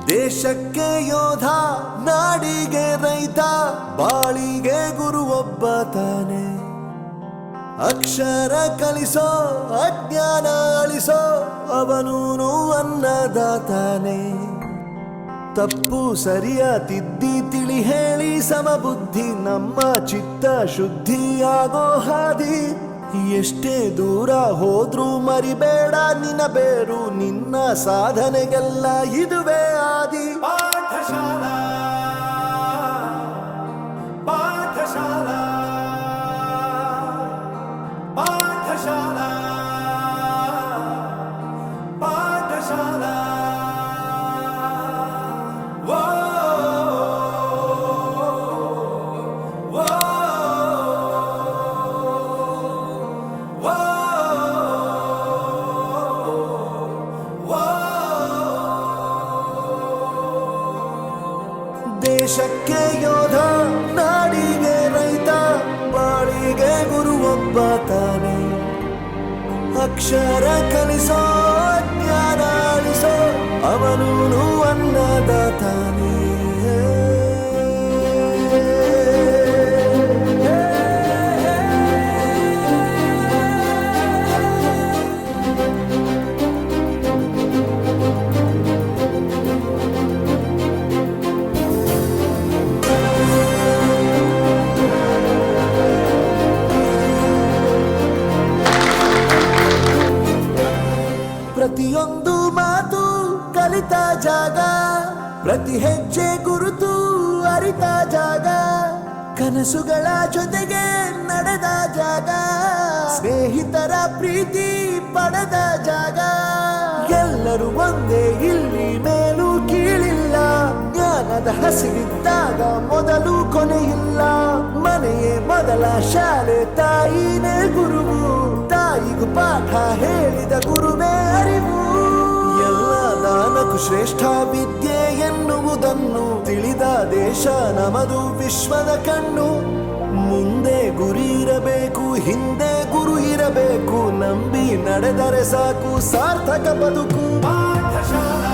ದೇಶಕ್ಕೆ ಯೋಧ, ನಾಡಿಗೆ ರೈತ, ಬಾಳಿಗೆ ಗುರು ಒಬ್ಬ ತಾನೆ. ಅಕ್ಷರ ಕಲಿಸೋ, ಅಜ್ಞಾನ ಅಳಿಸೋ, ಅವನೂನು ಅನ್ನದಾತಾನೆ. ತಪ್ಪು ಸರಿಯ ತಿದ್ದಿ ತಿಳಿ ಹೇಳಿ ಸಮಬುದ್ಧಿ ನಮ್ಮ ಚಿತ್ತ ಶುದ್ಧಿಯಾಗೋ ಹಾದಿ. ಎಷ್ಟೇ ದೂರ ಹೋದ್ರೂ ಮರಿಬೇಡ ನಿನ್ನ ಬೇರು, ನಿನ್ನ ಸಾಧನೆಗೆಲ್ಲ ಇದುವೇ ಆದಿ. ಪಾಠಶಾಲಾ ಪಾಠಶಾಲಾ ಪಾಠಶಾಲಾ ಪಾಠಶಾಲಾ. ದೇಶಕ್ಕೆ ಯೋಧ, ನಾಡಿಗೆ ರೈತ, ಬಾಳಿಗೆ ಗುರು ಒಬ್ಬ ತಾನೆ. ಅಕ್ಷರ ಕಲಿಸೋ, ಜ್ಞಾನ ಅಳಿಸೋ, ಅವನೂನು ಅನ್ನದಾತಾನೆ. ಪ್ರತಿಯೊಂದು ಮಾತು ಕಲಿತ ಜಾಗ, ಪ್ರತಿ ಹೆಜ್ಜೆ ಗುರುತು ಅರಿತ ಜಾಗ, ಕನಸುಗಳ ಜೊತೆಗೆ ನಡೆದ ಜಾಗ, ಸ್ನೇಹಿತರ ಪ್ರೀತಿ ಪಡೆದ ಜಾಗ. ಎಲ್ಲರೂ ಒಂದೇ, ಇಲ್ಲಿ ಮೇಲೂ ಕೀಳಿಲ್ಲ, ಜ್ಞಾನದ ಹಸಿವಿದ್ದಾಗ ಮೊದಲು ಕೊನೆಯಿಲ್ಲ. ಮನೆಯೇ ಮೊದಲ ಶಾಲೆ, ತಾಯಿನೇ ಗುರುವು, ತಾಯಿಗೂ ಪಾಠ ಹೇಳಿದ ಗುರುವೇ ಅರಿವು. ಎಲ್ಲ ದಾನಕ್ಕೂ ಶ್ರೇಷ್ಠ ವಿದ್ಯೆ ಎನ್ನುವುದನ್ನು ತಿಳಿದ ದೇಶ ನಮದು ವಿಶ್ವದ ಕಣ್ಣು. ಮುಂದೆ ಗುರಿ ಇರಬೇಕು, ಹಿಂದೆ ಗುರು ಇರಬೇಕು, ನಂಬಿ ನಡೆದರೆ ಸಾಕು ಸಾರ್ಥಕ ಬದುಕು. ಪಾಠಶಾಲಾ